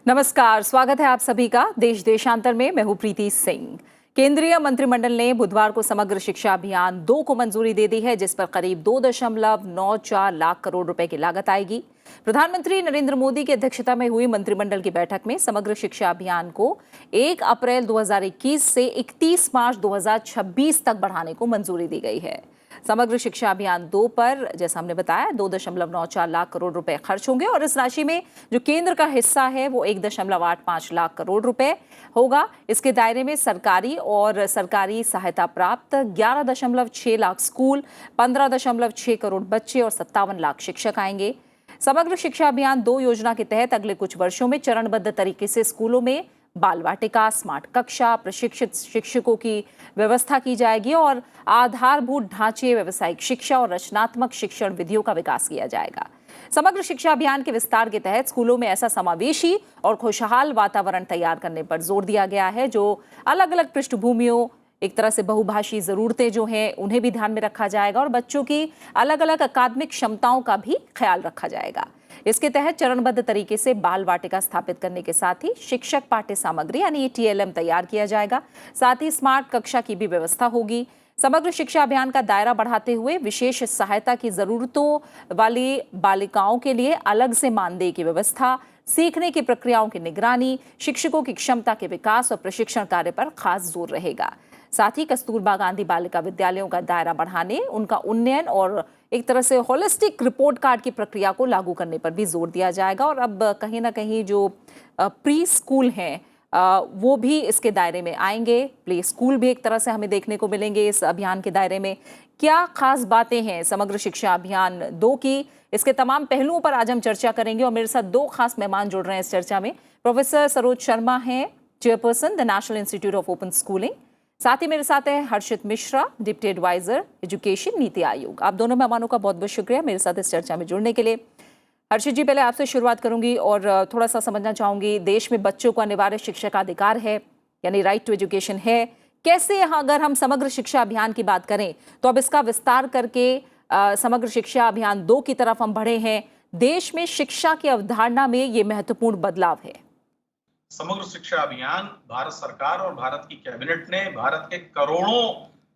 नमस्कार, स्वागत है आप सभी का देश देशांतर में। मैं हूं प्रीति सिंह। केंद्रीय मंत्रिमंडल ने बुधवार को समग्र शिक्षा अभियान 2 को मंजूरी दे दी है, जिस पर करीब 2.94 लाख करोड़ रुपए की लागत आएगी। प्रधानमंत्री नरेंद्र मोदी की अध्यक्षता में हुई मंत्रिमंडल की बैठक में समग्र शिक्षा अभियान को 1 अप्रैल 2021 से 31 मार्च 2026 तक बढ़ाने को मंजूरी दी गई है। समग्र शिक्षा अभियान 2 पर जैसा हमने बताया 2.94 लाख करोड़ रुपए खर्च होंगे और इस राशि में जो केंद्र का हिस्सा है वो 1.85 लाख करोड़ रुपए होगा। इसके दायरे में सरकारी और सरकारी सहायता प्राप्त 11.6 लाख स्कूल, 15.6 करोड़ बच्चे और 57 लाख शिक्षक आएंगे। समग्र शिक्षा अभियान 2 योजना के तहत अगले कुछ वर्षों में चरणबद्ध तरीके से स्कूलों में बाल वाटिका, स्मार्ट कक्षा, प्रशिक्षित शिक्षकों की व्यवस्था की जाएगी और आधारभूत ढांचे, व्यावसायिक शिक्षा और रचनात्मक शिक्षण विधियों का विकास किया जाएगा। समग्र शिक्षा अभियान के विस्तार के तहत स्कूलों में ऐसा समावेशी और खुशहाल वातावरण तैयार करने पर जोर दिया गया है, जो अलग अलग पृष्ठभूमियों, एक तरह से बहुभाषी जरूरतें जो हैं उन्हें भी ध्यान में रखा जाएगा और बच्चों की अलग अलग अकादमिक क्षमताओं का भी ख्याल रखा जाएगा। इसके तहत चरणबद्ध तरीके से बाल वाटिका स्थापित करने के साथ ही शिक्षक पाठ्य सामग्री यानी TLM तैयार किया जाएगा। साथ ही स्मार्ट कक्षा की भी व्यवस्था होगी। समग्र शिक्षा अभियान का दायरा बढ़ाते हुए विशेष सहायता की जरूरतों वाली बालिकाओं के लिए अलग से मानदेय की व्यवस्था, सीखने की प्रक्रियाओं की निगरानी, शिक्षकों की क्षमता के विकास और प्रशिक्षण कार्य पर खास जोर रहेगा। साथ ही कस्तूरबा गांधी बालिका विद्यालयों का दायरा बढ़ाने, उनका उन्नयन और एक तरह से होलिस्टिक रिपोर्ट कार्ड की प्रक्रिया को लागू करने पर भी जोर दिया जाएगा। और अब कहीं ना कहीं जो प्री स्कूल हैं वो भी इसके दायरे में आएंगे। प्ले स्कूल भी एक तरह से हमें देखने को मिलेंगे इस अभियान के दायरे में। क्या खास बातें हैं समग्र शिक्षा अभियान 2 की, इसके तमाम पहलुओं पर आज हम चर्चा करेंगे और मेरे साथ 2 खास मेहमान जुड़ रहे हैं इस चर्चा में। प्रोफेसर सरोज शर्मा हैं, chairperson the national institute of open schooling. साथ ही मेरे साथ है हर्षित Mishra, deputy adviser education NITI Aayog. आप दोनों मेहमानों का बहुत बहुत शुक्रिया मेरे साथ इस चर्चा में जुड़ने के लिए। हर्षित जी, पहले आपसे शुरुआत करूंगी और थोड़ा सा समझना चाहूंगी, देश में बच्चों को अनिवार्य शिक्षा का अधिकार है यानी राइट टू एजुकेशन है। कैसे अगर हम समग्र शिक्षा अभियान की बात करें तो अब इसका विस्तार करके समग्र शिक्षा अभियान 2 की तरफ हम बढ़े हैं। देश में शिक्षा की अवधारणा में ये महत्वपूर्ण बदलाव है। समग्र शिक्षा अभियान भारत सरकार और भारत की कैबिनेट ने भारत के करोड़ों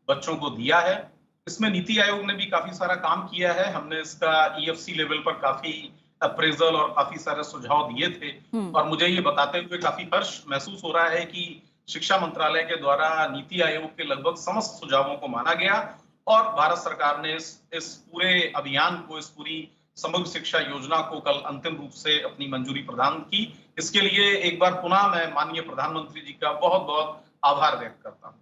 बच्चों को दिया है। इसमें नीति आयोग ने भी काफी सारा काम किया है। हमने इसका EFC लेवल पर काफी अप्रेजल और काफी सारे सुझाव दिए थे और मुझे ये बताते हुए काफी हर्ष महसूस हो रहा है कि शिक्षा मंत्रालय के द्वारा नीति आयोग के लगभग समस्त सुझावों को माना गया और भारत सरकार ने इस पूरे अभियान को, इस पूरी समग्र शिक्षा योजना को कल अंतिम रूप से अपनी मंजूरी प्रदान की। इसके लिए एक बार पुनः मैं माननीय प्रधानमंत्री जी का बहुत बहुत आभार व्यक्त करता हूं।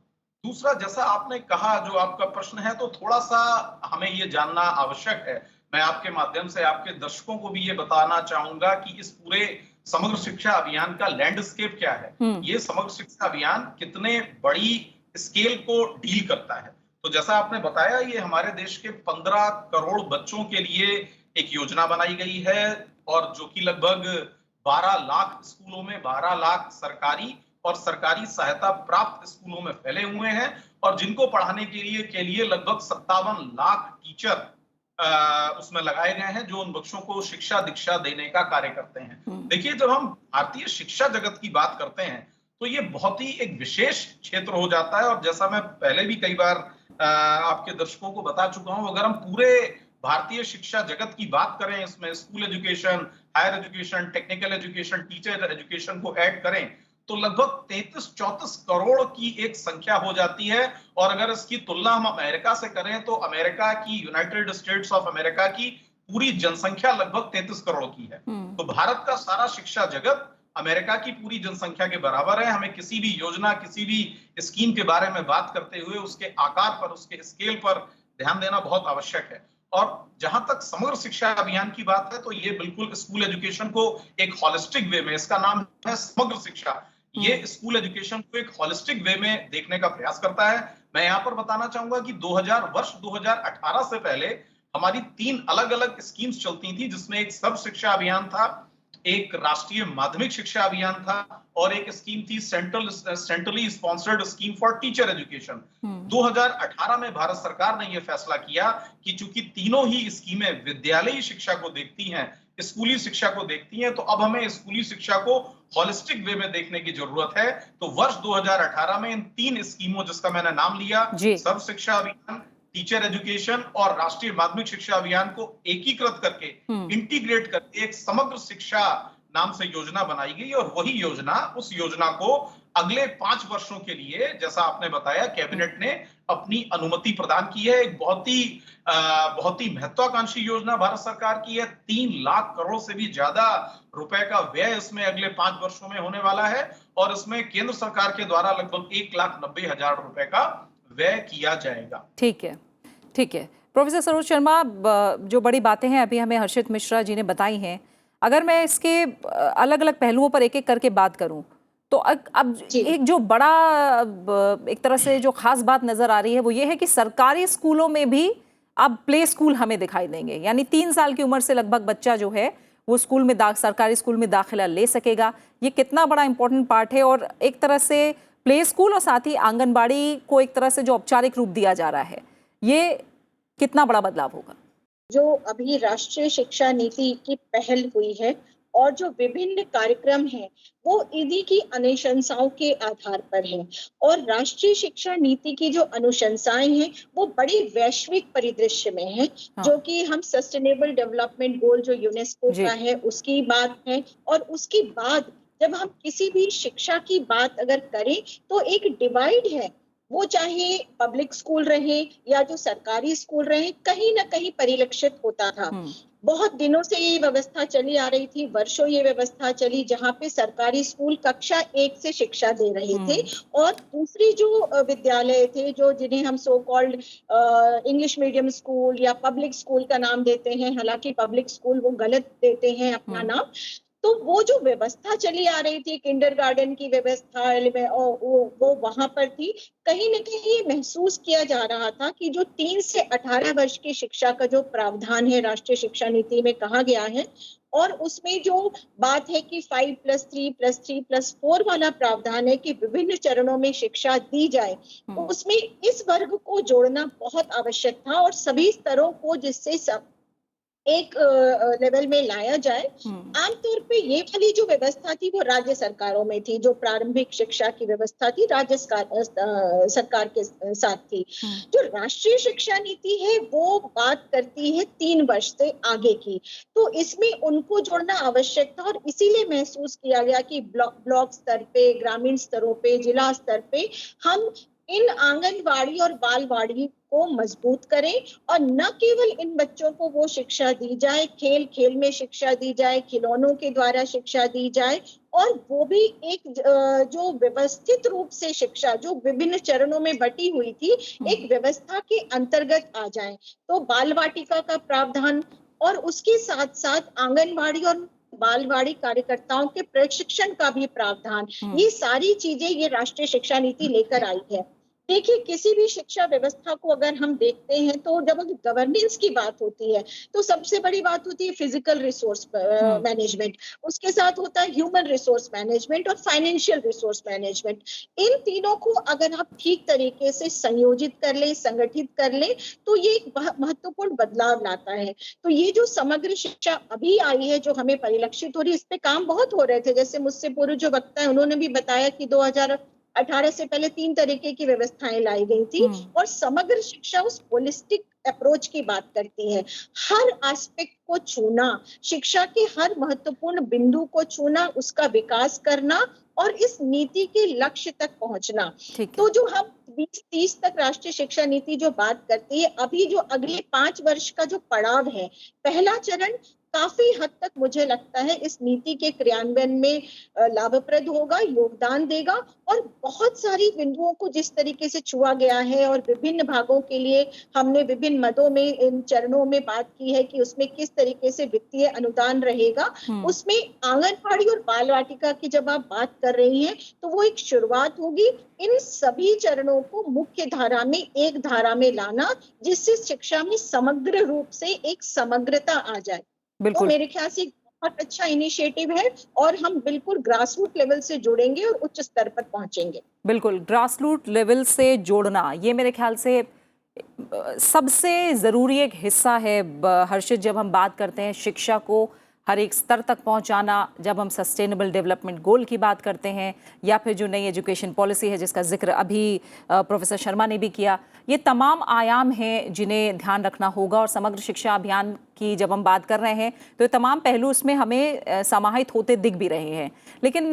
दूसरा, जैसा आपने कहा, जो आपका प्रश्न है, तो थोड़ा सा हमें ये जानना आवश्यक है। मैं आपके माध्यम से आपके दर्शकों को भी ये बताना चाहूंगा कि इस पूरे समग्र शिक्षा अभियान का लैंडस्केप क्या है। ये समग्र शिक्षा अभियान कितने बड़ी स्केल को डील करता है। तो जैसा आपने बताया, ये हमारे देश के 15 करोड़ बच्चों के लिए एक योजना बनाई गई है और जो कि लगभग 12 लाख स्कूलों में, 12 लाख सरकारी और सरकारी सहायता प्राप्त स्कूलों में फैले हुए हैं और जिनको पढ़ाने के लिए लगभग 57 लाख टीचर उसमें लगाए गए हैं, जो उन बच्चों को शिक्षा दीक्षा देने का कार्य करते हैं। देखिए, जब हम भारतीय शिक्षा जगत की बात करते हैं तो ये बहुत ही एक विशेष क्षेत्र हो जाता है और जैसा मैं पहले भी कई बार आपके दर्शकों को बता चुका हूं, अगर हम पूरे भारतीय शिक्षा जगत की बात करें, इसमें school education, higher education, technical education, teacher education को ऐड करें तो लगभग 33-34 करोड़ की एक संख्या हो जाती है। और अगर इसकी तुलना हम अमेरिका से करें तो अमेरिका की, यूनाइटेड स्टेट्स ऑफ अमेरिका की पूरी जनसंख्या लगभग 33 करोड़ की है। तो भारत का सारा शिक्षा जगत अमेरिका की पूरी जनसंख्या के बराबर है। हमें किसी भी योजना, किसी भी स्कीम के बारे में बात करते हुए उसके आकार पर, उसके स्केल पर ध्यान देना बहुत आवश्यक है। और जहां तक समग्र शिक्षा अभियान की बात है तो ये बिल्कुल स्कूल एजुकेशन को एक हॉलिस्टिक वे में, इसका नाम है समग्र शिक्षा, ये स्कूल एजुकेशन को एक हॉलिस्टिक वे में देखने का प्रयास करता है। मैं यहां पर बताना चाहूंगा कि 2018 से पहले हमारी 3 अलग अलग स्कीम्स चलती थी, जिसमें एक सर्व शिक्षा अभियान था, एक राष्ट्रीय माध्यमिक शिक्षा अभियान था और एक स्कीम थी centrally sponsored scheme for teacher education. 2018 में भारत सरकार ने यह फैसला किया कि चूंकि तीनों ही स्कीमें विद्यालयी शिक्षा को देखती हैं, स्कूली शिक्षा को देखती हैं, तो अब हमें स्कूली शिक्षा को होलिस्टिक वे में देखने की जरूरत है। तो वर्ष 2018 में इन 3 स्कीमों जिसका मैंने नाम लिया, जी। सर्व शिक्षा अभियान, टीचर एजुकेशन और राष्ट्रीय माध्यमिक शिक्षा अभियान को एकीकृत करके, इंटीग्रेट करके एक समग्र शिक्षा नाम से योजना बनाई गई और वही योजना, उस योजना को अगले 5 वर्षों के लिए, जैसा आपने बताया, कैबिनेट ने अपनी अनुमति प्रदान की है। एक बहुत ही महत्वाकांक्षी योजना भारत सरकार की है। 3 लाख करोड़ से भी ज्यादा रुपए का व्यय इसमें अगले 5 वर्षों में होने वाला है और इसमें केंद्र सरकार के द्वारा लगभग 1,90,000 रुपए का व्यय किया जाएगा। ठीक है, ठीक है। प्रोफेसर सरोज शर्मा, जो बड़ी बातें हैं अभी हमें हर्षित मिश्रा जी ने बताई हैं, अगर मैं इसके अलग अलग पहलुओं पर एक एक करके बात करूं तो अब एक जो बड़ा एक तरह से जो खास बात नजर आ रही है वो ये है कि सरकारी स्कूलों में भी अब प्ले स्कूल हमें दिखाई देंगे, यानी 3 साल की उम्र से लगभग बच्चा जो है वो स्कूल में सरकारी स्कूल में दाखिला ले सकेगा। ये कितना बड़ा इंपॉर्टेंट पार्ट है, और एक तरह से प्ले स्कूल और साथ ही आंगनबाड़ी को एक तरह से जो औपचारिक रूप दिया जा रहा है, ये कितना बड़ा बदलाव होगा? जो अभी राष्ट्रीय शिक्षा नीति की पहल हुई है और जो विभिन्न कार्यक्रम हैं वो इन्हीं की अनुशंसाओं के आधार पर है। और राष्ट्रीय शिक्षा नीति की जो अनुशंसाएं हैं वो बड़ी वैश्विक परिदृश्य में है। जो कि हम सस्टेनेबल डेवलपमेंट गोल जो यूनेस्को का है उसकी बात है। और उसके बाद जब हम किसी भी शिक्षा की बात अगर करें तो एक डिवाइड है, वो चाहे पब्लिक स्कूल रहे या जो सरकारी स्कूल रहे, कहीं ना कहीं परिलक्षित होता था। बहुत दिनों से ये व्यवस्था चली आ रही थी, वर्षों ये व्यवस्था चली, जहाँ पे सरकारी स्कूल कक्षा 1 से शिक्षा दे रहे थे और दूसरी जो विद्यालय थे, जो जिन्हें हम so called English medium school या पब्लिक स्कूल का नाम देते हैं, हालांकि पब्लिक स्कूल वो गलत देते हैं अपना नाम, तो वो जो व्यवस्था चली आ रही थी, किंडरगार्टन की व्यवस्था वो वहां पर थी। कहीं न कहीं महसूस किया जा रहा था कि जो 3 से 18 वर्ष की शिक्षा का जो प्रावधान है राष्ट्रीय शिक्षा नीति में कहा गया है, और उसमें जो बात है कि 5+3+3+4 वाला प्रावधान है कि विभिन्न चरणों में शिक्षा दी जाए, उसमें इस वर्ग को जोड़ना बहुत आवश्यक था और सभी स्तरों को जिससे सब एक लेवल में लाया जाए। आमतौर पे ये वाली जो व्यवस्था थी वो राज्य सरकारों में थी, जो प्रारंभिक शिक्षा की व्यवस्था थी राज्य सरकार के साथ थी। जो राष्ट्रीय शिक्षा नीति है वो बात करती है 3 वर्ष से आगे की, तो इसमें उनको जोड़ना आवश्यक था और इसीलिए महसूस किया गया कि ब्लॉक स्तर पे, ग्रामीण स्तरों पे, जिला स्तर पे हम इन आंगनवाड़ी और बालवाड़ी को मजबूत करें और न केवल इन बच्चों को वो शिक्षा दी जाए, खेल खेल में शिक्षा दी जाए, खिलौनों के द्वारा शिक्षा दी जाए, और वो भी एक जो व्यवस्थित रूप से शिक्षा जो विभिन्न चरणों में बटी हुई थी एक व्यवस्था के अंतर्गत आ जाए। तो बाल वाटिका का प्रावधान और उसके साथ साथ आंगनवाड़ी और बालवाड़ी कार्यकर्ताओं के प्रशिक्षण का भी प्रावधान, ये सारी चीजें ये राष्ट्रीय शिक्षा नीति लेकर आई है। देखिए, किसी भी शिक्षा व्यवस्था को अगर हम देखते हैं तो जब गवर्नेंस की बात होती है तो सबसे बड़ी बात होती है फिजिकल रिसोर्स मैनेजमेंट, उसके साथ होता है ह्यूमन रिसोर्स मैनेजमेंट और फाइनेंशियल रिसोर्स मैनेजमेंट। इन तीनों को अगर आप ठीक तरीके से संयोजित कर ले, संगठित कर ले, तो ये एक महत्वपूर्ण बदलाव लाता है। तो ये जो समग्र शिक्षा अभी आई है जो हमें परिलक्षित हो रही है, इस पे काम बहुत हो रहे थे। जैसे मुझसे पूर्व जो वक्ता है उन्होंने भी बताया कि 2018 से पहले 3 तरीके की व्यवस्थाएं लाई गई थी और समग्र शिक्षा उस होलिस्टिक अप्रोच की बात करती है। हर एस्पेक्ट को छूना, शिक्षा के हर महत्वपूर्ण बिंदु को छूना, उसका विकास करना और इस नीति के लक्ष्य तक पहुंचना। तो जो हम 2030 तक राष्ट्रीय शिक्षा नीति जो बात करती है, अभी जो अगले 5 वर्ष का जो पड़ाव है, पहला चरण काफी हद तक मुझे लगता है इस नीति के क्रियान्वयन में लाभप्रद होगा, योगदान देगा, और बहुत सारी बिंदुओं को जिस तरीके से छुआ गया है और विभिन्न भागों के लिए हमने विभिन्न मदों में इन चरणों में बात की है कि उसमें किस तरीके से वित्तीय अनुदान रहेगा, उसमें आंगनबाड़ी और बाल वाटिका की जब आप बात कर रही हैं तो वो एक शुरुआत होगी। इन सभी चरणों को मुख्य धारा में, एक धारा में लाना, जिससे शिक्षा में समग्र रूप से एक समग्रता आ जाए। तो मेरे ख्याल से बहुत अच्छा इनिशिएटिव है और हम बिल्कुल ग्रासरूट लेवल से जुड़ेंगे और उच्च स्तर पर पहुंचेंगे। बिल्कुल, ग्रासरूट लेवल से जोड़ना ये मेरे ख्याल से सबसे ज़रूरी एक हिस्सा है हर्षित, जब हम बात करते हैं शिक्षा को हर एक स्तर तक पहुंचाना, जब हम सस्टेनेबल डेवलपमेंट गोल की बात करते हैं, या फिर जो नई एजुकेशन पॉलिसी है जिसका जिक्र अभी प्रोफेसर शर्मा ने भी किया, ये तमाम आयाम हैं जिन्हें ध्यान रखना होगा। और समग्र शिक्षा अभियान की जब हम बात कर रहे हैं तो ये तमाम पहलू उसमें हमें समाहित होते दिख भी रहे हैं। लेकिन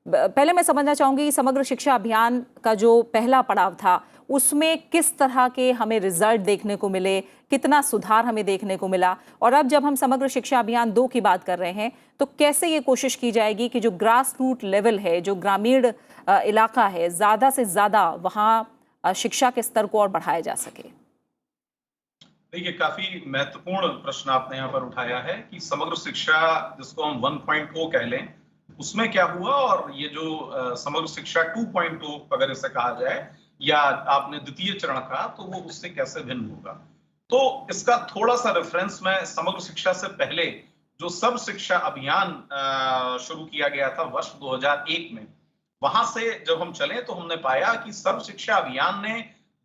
पहले मैं समझना चाहूँगी, समग्र शिक्षा अभियान का जो पहला पड़ाव था उसमें किस तरह के हमें रिजल्ट देखने को मिले, कितना सुधार हमें देखने को मिला, और अब जब हम समग्र शिक्षा अभियान 2 की बात कर रहे हैं तो कैसे ये कोशिश की जाएगी कि जो ग्रास रूट लेवल है, जो ग्रामीण इलाका है, ज़्यादा से ज़्यादा वहाँ शिक्षा के स्तर को और बढ़ाया जा सके। देखिए, काफी महत्वपूर्ण प्रश्न आपने यहाँ पर उठाया है कि समग्र शिक्षा जिसको हम 1.0 कह लें, उसमें क्या हुआ, और ये जो समग्र शिक्षा 2.0 अगर इसे कहा जाए, या आपने द्वितीय चरण कहा, तो वो उससे कैसे भिन्न होगा। तो इसका थोड़ा सा रेफरेंस मैं समग्र शिक्षा से पहले जो सर्व शिक्षा अभियान शुरू किया गया था वर्ष 2001 में, वहां से जब हम चले तो हमने पाया कि सर्व शिक्षा अभियान ने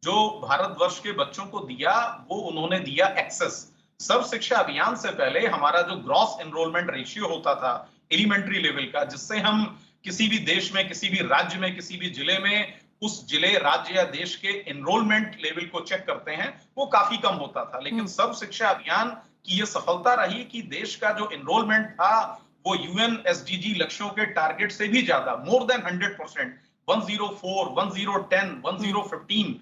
जो भारतवर्ष के बच्चों को दिया, वो उन्होंने दिया एक्सेस। सर्व शिक्षा अभियान से पहले हमारा जो ग्रॉस एनरोलमेंट रेशियो होता था एलिमेंट्री लेवल का, जिससे हम किसी भी देश में, किसी भी राज्य में, किसी भी जिले में उस जिले, राज्य या देश के एनरोलमेंट लेवल को चेक करते हैं, वो काफी कम होता था। लेकिन सर्व शिक्षा अभियान की ये सफलता रही कि देश का जो एनरोलमेंट था वो यूएन एसडीजी लक्ष्यों के टारगेट से भी ज्यादा, मोर देन 100%, 104, 1010, 1015,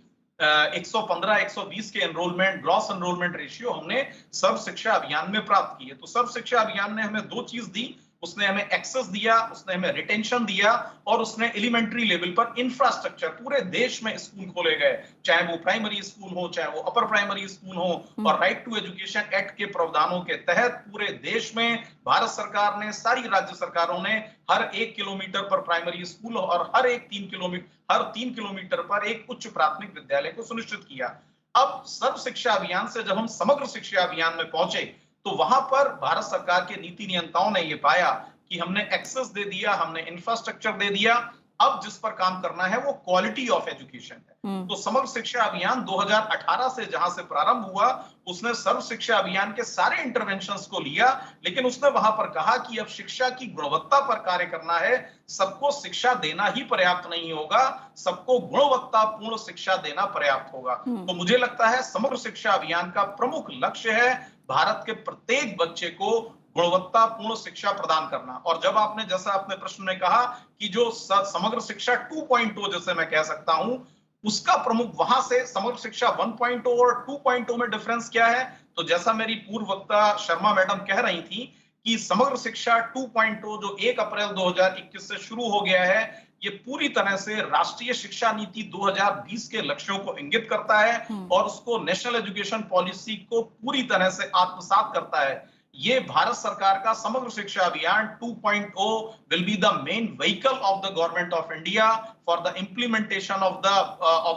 115, 120 के एनरोलमेंट, ग्रॉस एनरोलमेंट रेशियो हमने सर्व शिक्षा अभियान में प्राप्त किए। तो सर्व शिक्षा अभियान ने हमें 2 चीज दी, उसने हमें एक्सेस दिया, उसने हमें रिटेंशन दिया, और उसने एलिमेंट्री लेवल पर इंफ्रास्ट्रक्चर, पूरे देश में स्कूल खोले गए, चाहे वो प्राइमरी स्कूल हो, चाहे वो अपर प्राइमरी स्कूल हो, और राइट टू एजुकेशन एक्ट के प्रावधानों के तहत पूरे देश में भारत सरकार ने, सारी राज्य सरकारों ने हर 1 किलोमीटर पर प्राइमरी स्कूल और हर 3 किलोमीटर पर एक उच्च प्राथमिक विद्यालय को सुनिश्चित किया। अब सर्व शिक्षा अभियान से जब हम समग्र शिक्षा अभियान में पहुंचे तो वहां पर भारत सरकार के नीति नियंताओं ने ये पाया कि हमने एक्सेस दे दिया, हमने इंफ्रास्ट्रक्चर दे दिया, अब जिस पर काम करना है वो क्वालिटी ऑफ एजुकेशन है। तो समग्र शिक्षा अभियान 2018 से जहां से प्रारंभ हुआ, उसने सर्व शिक्षा अभियान के सारे इंटरवेंशंस को लिया, लेकिन उसने वहां पर कहा कि अब शिक्षा की गुणवत्ता पर कार्य करना है। सबको शिक्षा देना ही पर्याप्त नहीं होगा, सबको गुणवत्तापूर्ण शिक्षा देना पर्याप्त होगा। तो मुझे लगता है समग्र शिक्षा अभियान का प्रमुख लक्ष्य है भारत के प्रत्येक बच्चे को गुणवत्तापूर्ण शिक्षा प्रदान करना। और जब आपने, जैसा आपने प्रश्न में कहा कि जो समग्र शिक्षा 2.0 जैसे मैं कह सकता हूं, उसका प्रमुख वहां से समग्र शिक्षा 1.0 और 2.0 में डिफरेंस क्या है, तो जैसा मेरी पूर्व वक्ता शर्मा मैडम कह रही थी कि समग्र शिक्षा 2.0 जो 1 अप्रैल 2021 से शुरू हो गया है, ये पूरी तरह से राष्ट्रीय शिक्षा नीति 2020 के लक्ष्यों को इंगित करता है और उसको नेशनल एजुकेशन पॉलिसी को पूरी तरह से आत्मसात करता है। ये भारत सरकार का समग्र शिक्षा अभियान 2.0 will be the main vehicle of the government of India for the implementation of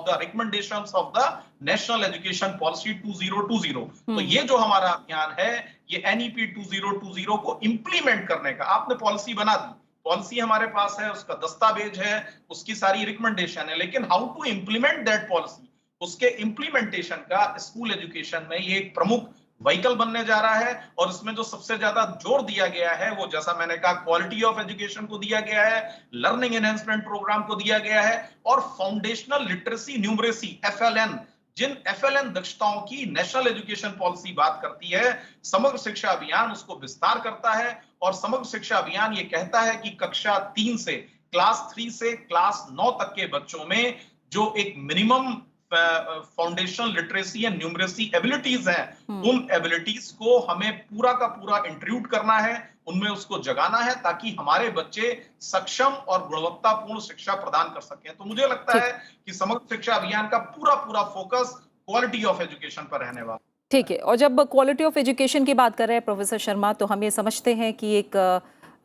the recommendations of the national education policy 2020। तो ये जो हमारा अभियान है, ये एनईपी 2020 को इंप्लीमेंट करने का, आपने पॉलिसी बना दी, पॉलिसी हमारे पास है, उसका दस्तावेज है, उसकी सारी रिकमेंडेशन है, लेकिन how to implement that policy, उसके इंप्लीमेंटेशन का स्कूल एजुकेशन में ये एक प्रमुख व्हीकल बनने जा रहा है। और इसमें जो सबसे ज्यादा जोर दिया गया है वो, जैसा मैंने कहा, क्वालिटी ऑफ एजुकेशन को दिया गया है, लर्निंग एनहेंसमेंट प्रोग्राम को दिया गया है, और फाउंडेशनल लिटरेसी न्यूमरेसी FLN, जिन FLN दक्षताओं की नेशनल एजुकेशन पॉलिसी बात करती है, समग्र शिक्षा अभियान उसको विस्तार करता है। और समग्र शिक्षा अभियान ये कहता है कि कक्षा 3 से क्लास 3 से क्लास 9 तक के बच्चों में जो एक minimum foundational literacy and numeracy abilities हैं, उन एबिलिटीज को हमें पूरा का पूरा इंट्रोड्यूस करना है, उनमें उसको जगाना है, ताकि हमारे बच्चे सक्षम और गुणवत्तापूर्ण शिक्षा प्रदान कर सकें। तो मुझे लगता है कि समग्र शिक्षा अभियान का पूरा फोकस क्वालिटी ऑफ एजुकेशन पर रहने वाला। ठीक है। और जब क्वालिटी ऑफ एजुकेशन की बात कर रहे हैं प्रोफेसर शर्मा, तो हम ये समझते हैं कि एक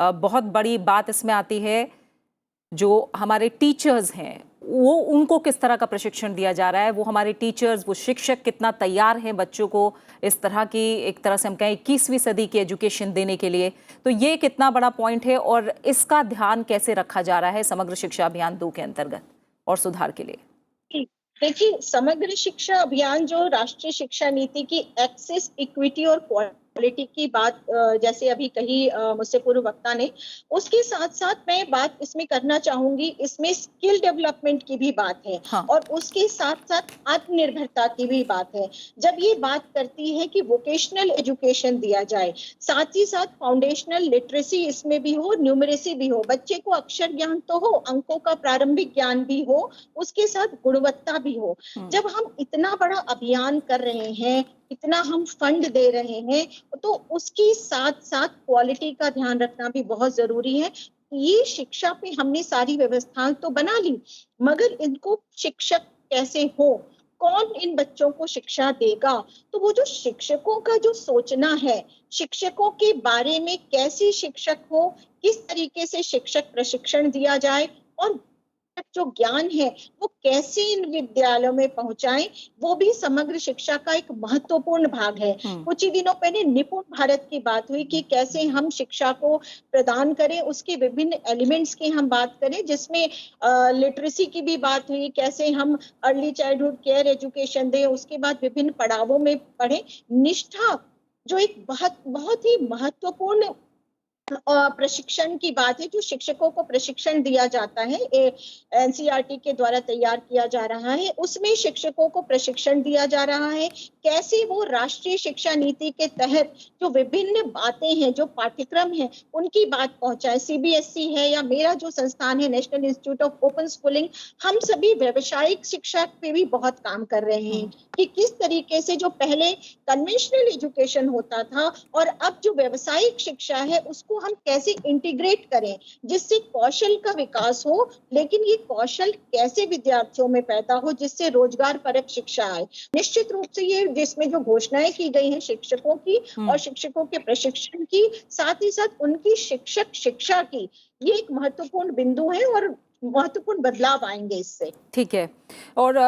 बहुत बड़ी बात इसमें आती है, जो हमारे टीचर्स हैं वो, उनको किस तरह का प्रशिक्षण दिया जा रहा है, वो हमारे टीचर्स, वो शिक्षक कितना तैयार हैं बच्चों को इस तरह की, एक तरह से हम कहें 21वीं सदी की एजुकेशन देने के लिए। तो ये कितना बड़ा पॉइंट है और इसका ध्यान कैसे रखा जा रहा है समग्र शिक्षा अभियान 2 के अंतर्गत और सुधार के लिए? देखिए, समग्र शिक्षा अभियान जो राष्ट्रीय शिक्षा नीति की एक्सेस, इक्विटी और क्वालिटी की बात जैसे अभी कही मुझसे पूर्व वक्ता ने, उसके साथ साथ मैं बात इसमें करना चाहूंगी, इसमें स्किल डेवलपमेंट की भी बात है हाँ। और उसके साथ साथ आत्मनिर्भरता की भी बात है। जब ये बात करती है कि वोकेशनल एजुकेशन दिया जाए, साथ ही साथ फाउंडेशनल लिटरेसी इसमें भी हो, न्यूमरेसी भी हो, बच्चे को अक्षर ज्ञान तो हो, अंकों का प्रारंभिक ज्ञान भी हो, उसके साथ गुणवत्ता भी हो। जब हम इतना बड़ा अभियान कर रहे हैं, इतना हम फंड दे रहे हैं, तो उसके साथ साथ क्वालिटी का ध्यान रखना भी बहुत जरूरी है। ये शिक्षा पे हमने सारी व्यवस्थाएं तो बना ली, मगर इनको शिक्षक कैसे हो, कौन इन बच्चों को शिक्षा देगा? तो वो जो शिक्षकों का जो सोचना है, शिक्षकों के बारे में कैसे शिक्षक हो, किस तरीके से शिक्षक प्रशिक्षण दिया जाए और जो ज्ञान है वो कैसे इन विद्यालयों में पहुंचाएं, वो भी समग्र शिक्षा का एक महत्वपूर्ण भाग है। कुछ ही दिनों पहले निपुण भारत की बात हुई कि कैसे हम शिक्षा को प्रदान करें, उसके विभिन्न एलिमेंट्स की हम बात करें, जिसमें लिटरेसी की भी बात हुई, कैसे हम अर्ली चाइल्डहुड केयर एजुकेशन दें, उसके बाद विभिन्न पड़ावों में पढ़ें। निष्ठा जो एक बहुत बहुत ही महत्वपूर्ण प्रशिक्षण की बात है, जो शिक्षकों को प्रशिक्षण दिया जाता है, एनसीईआरटी के द्वारा तैयार किया जा रहा है, उसमें शिक्षकों को प्रशिक्षण दिया जा रहा है कैसे वो राष्ट्रीय शिक्षा नीति के तहत जो विभिन्न बातें हैं, जो पाठ्यक्रम है, उनकी बात पहुंचाए। सीबीएसई है या मेरा जो संस्थान है national institute of open schooling, हम सभी व्यवसायिक शिक्षा पे भी बहुत काम कर रहे हैं कि किस तरीके से जो पहले कन्वेंशनल एजुकेशन होता था और अब जो व्यवसायिक शिक्षा है उसको हम कैसे इंटीग्रेट करें, जिससे कौशल का विकास हो, लेकिन ये कौशल कैसे विद्यार्थियों में पैदा हो जिससे रोजगार परक शिक्षा आए। निश्चित रूप से ये जिसमें जो घोषणाएं की गई हैं शिक्षकों की और शिक्षकों के प्रशिक्षण की, साथ ही साथ उनकी शिक्षक शिक्षा की, ये एक महत्वपूर्ण बिंदु है और महत्वपूर्ण बदलाव आएंगे इससे। ठीक है। और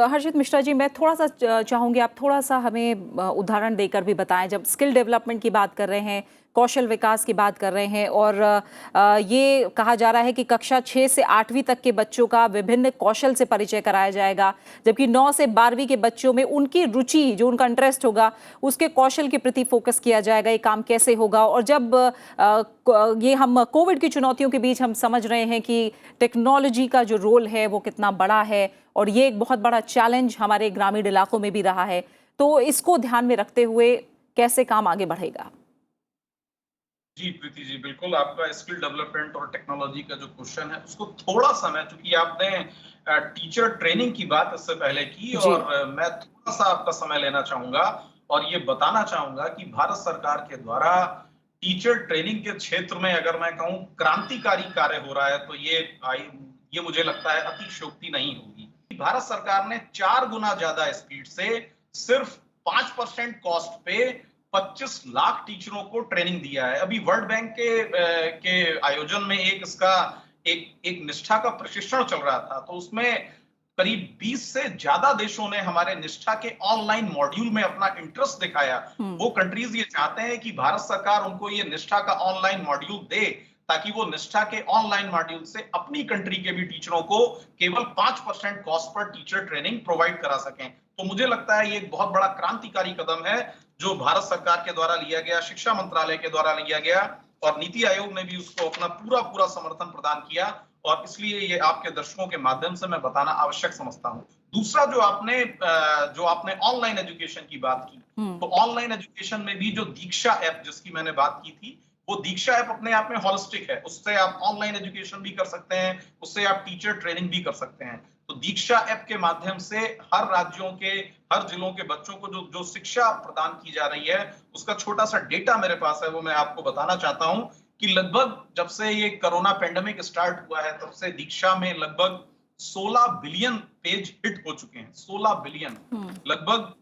हर्षित मिश्रा जी, मैं थोड़ा सा चाहूंगी आप थोड़ा सा हमें उदाहरण देकर भी बताएं। जब स्किल डेवलपमेंट की बात कर रहे हैं, कौशल विकास की बात कर रहे हैं और ये कहा जा रहा है कि कक्षा 6 से 8वीं तक के बच्चों का विभिन्न कौशल से परिचय कराया जाएगा, जबकि 9 से 12वीं के बच्चों में उनकी रुचि, जो उनका इंटरेस्ट होगा, उसके कौशल के प्रति फोकस किया जाएगा, ये काम कैसे होगा। और जब ये हम कोविड की चुनौतियों के बीच हम समझ रहे हैं कि टेक्नोलॉजी का जो रोल है वो कितना बड़ा है और ये एक बहुत बड़ा चैलेंज हमारे ग्रामीण इलाकों में भी रहा है, तो इसको ध्यान में रखते हुए कैसे काम आगे बढ़ेगा? जी प्रीति जी, बिल्कुल आपका स्किल डेवलपमेंट और टेक्नोलॉजी का जो क्वेश्चन है उसको थोड़ा सा मैं, चूंकि आपने टीचर ट्रेनिंग की बात इससे पहले की और मैं थोड़ा सा आपका समय लेना चाहूंगा और ये बताना चाहूंगा कि भारत सरकार के द्वारा टीचर ट्रेनिंग के क्षेत्र में अगर मैं कहूँ क्रांतिकारी कार्य हो रहा है तो ये मुझे लगता है अतिशयोक्ति नहीं होगी। भारत सरकार ने 4 गुना ज्यादा स्पीड से सिर्फ 5% कॉस्ट पे 25 लाख टीचरों को ट्रेनिंग दिया है। अभी वर्ल्ड बैंक के आयोजन में एक निष्ठा का प्रशिक्षण चल रहा था, तो उसमें करीब 20 से ज्यादा देशों ने हमारे निष्ठा के ऑनलाइन मॉड्यूल में अपना इंटरेस्ट दिखाया। वो कंट्रीज ये चाहते हैं कि भारत सरकार उनको ये निष्ठा का ऑनलाइन मॉड्यूल दे ताकि वो निष्ठा के ऑनलाइन मॉड्यूल से अपनी कंट्री के भी टीचरों को केवल 5% cost per teacher training provide करा सकें। तो मुझे लगता है ये एक बहुत बड़ा क्रांतिकारी कदम है जो भारत सरकार के द्वारा लिया गया, शिक्षा मंत्रालय के द्वारा लिया गया और नीति आयोग ने भी उसको अपना पूरा समर्थन प्रदान किया और इसलिए ये आपके दर्शकों के माध्यम से मैं बताना आवश्यक समझता हूँ। दूसरा जो आपने ऑनलाइन एजुकेशन की बात की, तो ऑनलाइन एजुकेशन में भी जो दीक्षा ऐप जिसकी मैंने बात की थी, वो दीक्षा ऐप अपने आप में होलिस्टिक है। उससे आप ऑनलाइन एजुकेशन भी कर सकते हैं, उससे आप टीचर ट्रेनिंग भी कर सकते हैं। तो दीक्षा ऐप के माध्यम से हर राज्यों के, हर जिलों के बच्चों को जो शिक्षा प्रदान की जा रही है उसका छोटा सा डेटा मेरे पास है, वो मैं आपको बताना चाहता हूं कि लगभग जब से ये कोरोना पेंडेमिक स्टार्ट हुआ है तब से दीक्षा में लगभग 16 बिलियन पेज हिट हो चुके हैं। 16 बिलियन, लगभग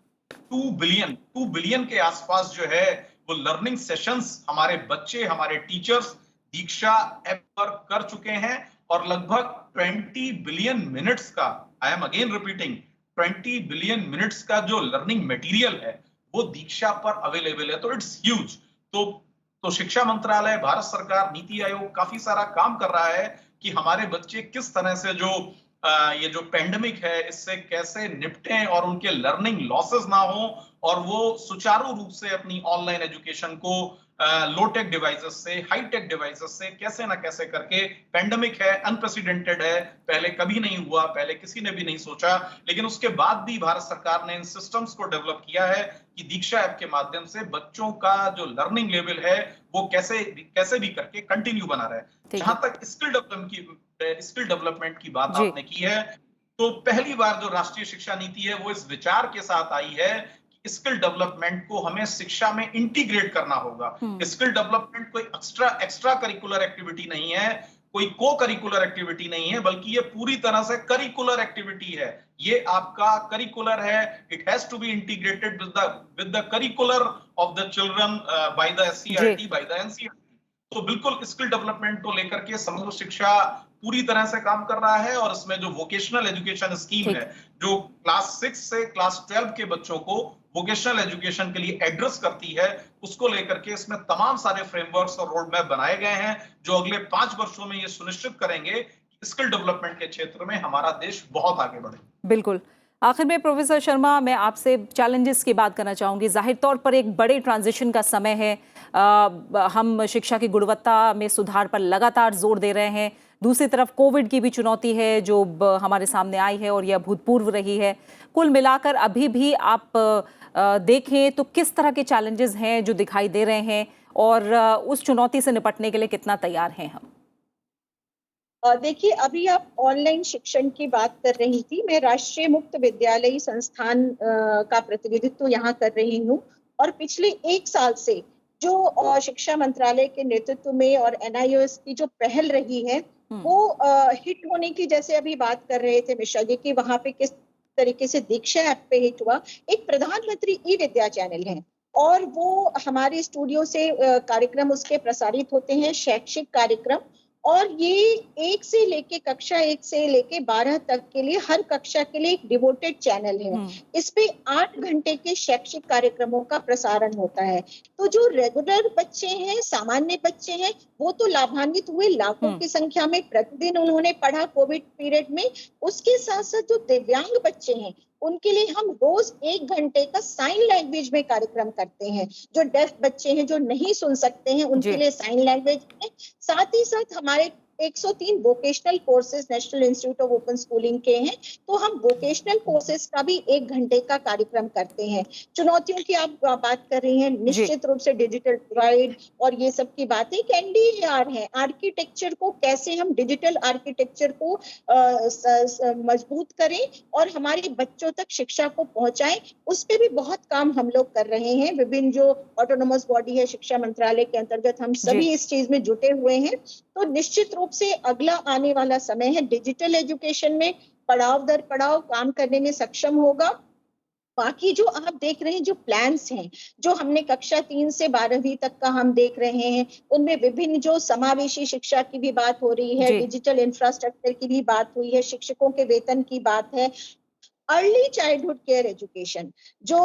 2 बिलियन के आसपास जो है वो लर्निंग सेशंस हमारे बच्चे, हमारे टीचर्स दीक्षा ऐप पर कर चुके हैं और लगभग 20 बिलियन मिनट्स का, I am again repeating, 20 billion minutes का जो लर्निंग मटेरियल है वो दीक्षा पर अवेलेबल है। तो इट्स ह्यूज। तो शिक्षा मंत्रालय, भारत सरकार, नीति आयोग काफी सारा काम कर रहा है कि हमारे बच्चे किस तरह से जो ये जो पेंडेमिक है इससे कैसे निपटें और उनके लर्निंग लॉसेस ना हो और वो सुचारू रूप से अपनी ऑनलाइन एजुकेशन को लो टेक डिवाइसेस से हाई टेक डिवाइसेस से कैसे ना कैसे करके, पेंडेमिक है, अनप्रेसिडेंटेड है, पहले कभी नहीं हुआ, पहले किसी ने भी नहीं सोचा, लेकिन उसके बाद भी भारत सरकार ने इन सिस्टम्स को डेवलप किया है कि दीक्षा ऐप के माध्यम से बच्चों का जो लर्निंग लेवल है वो कैसे भी करके कंटिन्यू बना रहे। जहां तक स्किल डेवलपमेंट की बात आपने की है, तो पहली बार जो राष्ट्रीय शिक्षा नीति है वो इस विचार के साथ आई है कि स्किल डेवलपमेंट को हमें शिक्षा में इंटीग्रेट करना होगा। स्किल डेवलपमेंट कोई एक्स्ट्रा करिकुलर एक्टिविटी नहीं है, कोई को करिकुलर एक्टिविटी नहीं है, बल्कि ये पूरी तरह से करिकुलर एक्टिविटी है। ये आपका करिकुलर है, it has to be integrated with the curricular of the children by the SCERT, by the NCERT. तो बिल्कुल स्किल डेवलपमेंट को लेकर के समग्र शिक्षा पूरी तरह से काम कर रहा है और इसमें जो वोकेशनल एजुकेशन स्कीम है, जो क्लास 6 से क्लास 12 के बच्चों को वोकेशनल एजुकेशन के लिए एड्रेस करती है, उसको लेकर के इसमें तमाम सारे फ्रेमवर्क्स और रोड मैप बनाए गए हैं जो अगले 5 वर्षों में ये सुनिश्चित करेंगे कि स्किल डेवलपमेंट के क्षेत्र में हमारा देश बहुत आगे बढ़े। बिल्कुल। आखिर में प्रोफेसर शर्मा, मैं आपसे चैलेंजेस की बात करना चाहूंगी। जाहिर तौर पर एक बड़े ट्रांजिशन का समय है, हम शिक्षा की गुणवत्ता में सुधार पर लगातार जोर दे रहे हैं। दूसरी तरफ कोविड की भी चुनौती है जो हमारे सामने आई है और यह अभूतपूर्व रही है। कुल मिलाकर अभी भी आप देखें तो किस तरह के चैलेंजेस हैं जो दिखाई दे रहे हैं और उस चुनौती से निपटने के लिए कितना तैयार हैं हम? देखिए, अभी आप ऑनलाइन शिक्षण की बात कर रही थी। मैं राष्ट्रीय मुक्त विद्यालय संस्थान का प्रतिनिधित्व यहाँ कर रही हूँ और पिछले 1 साल से जो शिक्षा मंत्रालय के नेतृत्व में और एनआईओएस की जो पहल रही है वो हिट होने की, जैसे अभी बात कर रहे थे मिश्रा जी की, वहां पे किस तरीके से दीक्षा ऐप पे हिट हुआ। एक प्रधानमंत्री ई विद्या चैनल है और वो हमारे स्टूडियो से कार्यक्रम उसके प्रसारित होते हैं, शैक्षिक कार्यक्रम, और ये कक्षा 1 से लेके 12 तक के लिए हर कक्षा के लिए एक डिवोटेड चैनल है। इस पे 8 घंटे के शैक्षिक कार्यक्रमों का प्रसारण होता है। तो जो रेगुलर बच्चे हैं, सामान्य बच्चे हैं, वो तो लाभान्वित हुए लाखों की संख्या में, प्रतिदिन उन्होंने पढ़ा कोविड पीरियड में। उसके साथ साथ जो दिव्यांग बच्चे हैं उनके लिए हम रोज 1 घंटे का साइन लैंग्वेज में कार्यक्रम करते हैं। जो डेफ बच्चे हैं, जो नहीं सुन सकते हैं, उनके लिए साइन लैंग्वेज है। साथ ही साथ हमारे 103 vocational courses national institute of open schooling के हैं, तो हम वोकेशनल कोर्सेज का भी 1 घंटे का कार्यक्रम करते हैं। चुनौतियों की आप बात कर रही हैं, निश्चित रूप से डिजिटल डिवाइड और ये सब की बातें। एक एनडीआर है, आर्किटेक्चर को कैसे हम डिजिटल आर्किटेक्चर को मजबूत करें और हमारे बच्चों तक शिक्षा को पहुंचाएं, उस पे भी बहुत काम हम लोग कर रहे हैं। विभिन्न जो ऑटोनोमस बॉडी है शिक्षा मंत्रालय के अंतर्गत, हम सभी इस चीज में जुटे हुए हैं। तो निश्चित रूप से अगला आने वाला समय है डिजिटल एजुकेशन में पड़ाव दर पड़ाव काम करने में सक्षम होगा। बाकी जो आप देख रहे हैं, जो प्लान्स हैं, जो हमने कक्षा 3 से 12वीं तक का हम देख रहे हैं, उनमें विभिन्न जो समावेशी शिक्षा की भी बात हो रही है, डिजिटल इंफ्रास्ट्रक्चर की भी बात हुई है, शिक्षकों के वेतन की बात है, अर्ली चाइल्डहुड केयर एजुकेशन, जो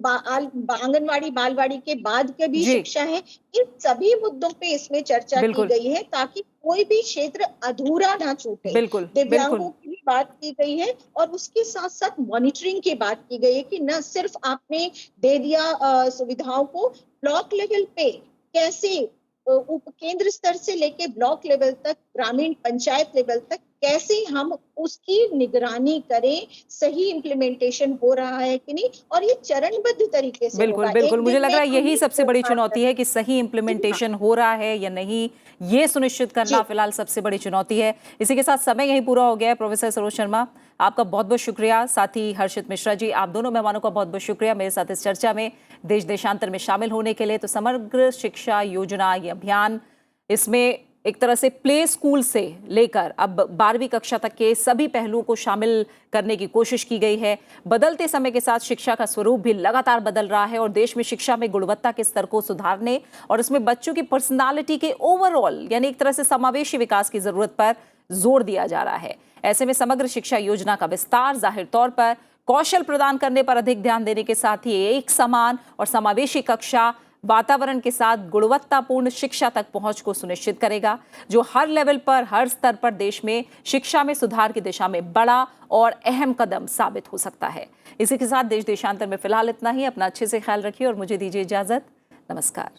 आंगनवाड़ी बालवाड़ी के बाद के भी शिक्षा है, इन सभी मुद्दों पे इसमें चर्चा की गई है ताकि कोई भी क्षेत्र अधूरा ना छूटे। दिव्यांगों की भी बात की गई है और उसके साथ साथ मॉनिटरिंग की बात की गई है कि न सिर्फ आपने दे दिया सुविधाओं को, ब्लॉक लेवल पे कैसे उप केंद्र स्तर से लेके ब्लॉक लेवल तक, ग्रामीण पंचायत लेवल तक कैसे हम उसकी निगरानी करें, सही इम्प्लीमेंटेशन हो रहा है कि नहीं, और ये चरणबद्ध तरीके से बिल्कुल बिल्कुल, मुझे लग रहा है यही सबसे बड़ी चुनौती है कि सही इम्प्लीमेंटेशन हो रहा है या नहीं, ये सुनिश्चित करना फिलहाल सबसे बड़ी चुनौती है। इसी के साथ समय यही पूरा हो गया है। प्रोफेसर सरोज शर्मा, आपका बहुत बहुत शुक्रिया। साथ ही हर्षित मिश्रा जी, आप दोनों मेहमानों का बहुत बहुत शुक्रिया मेरे साथ इस चर्चा में देश देशांतर में शामिल होने के लिए। तो समग्र शिक्षा योजना, ये अभियान, इसमें एक तरह से प्ले स्कूल से लेकर अब 12वीं कक्षा तक के सभी पहलुओं को शामिल करने की कोशिश की गई है। बदलते समय के साथ शिक्षा का स्वरूप भी लगातार बदल रहा है और देश में शिक्षा में गुणवत्ता के स्तर को सुधारने और इसमें बच्चों की पर्सनालिटी के ओवरऑल यानी एक तरह से समावेशी विकास की जरूरत पर जोर दिया जा रहा है। ऐसे में समग्र शिक्षा योजना का विस्तार जाहिर तौर पर कौशल प्रदान करने पर अधिक ध्यान देने के साथ ही एक समान और समावेशी कक्षा वातावरण के साथ गुणवत्तापूर्ण शिक्षा तक पहुंच को सुनिश्चित करेगा, जो हर लेवल पर, हर स्तर पर देश में शिक्षा में सुधार की दिशा में बड़ा और अहम कदम साबित हो सकता है। इसी के साथ देश देशांतर में फिलहाल इतना ही। अपना अच्छे से ख्याल रखिए और मुझे दीजिए इजाजत। नमस्कार।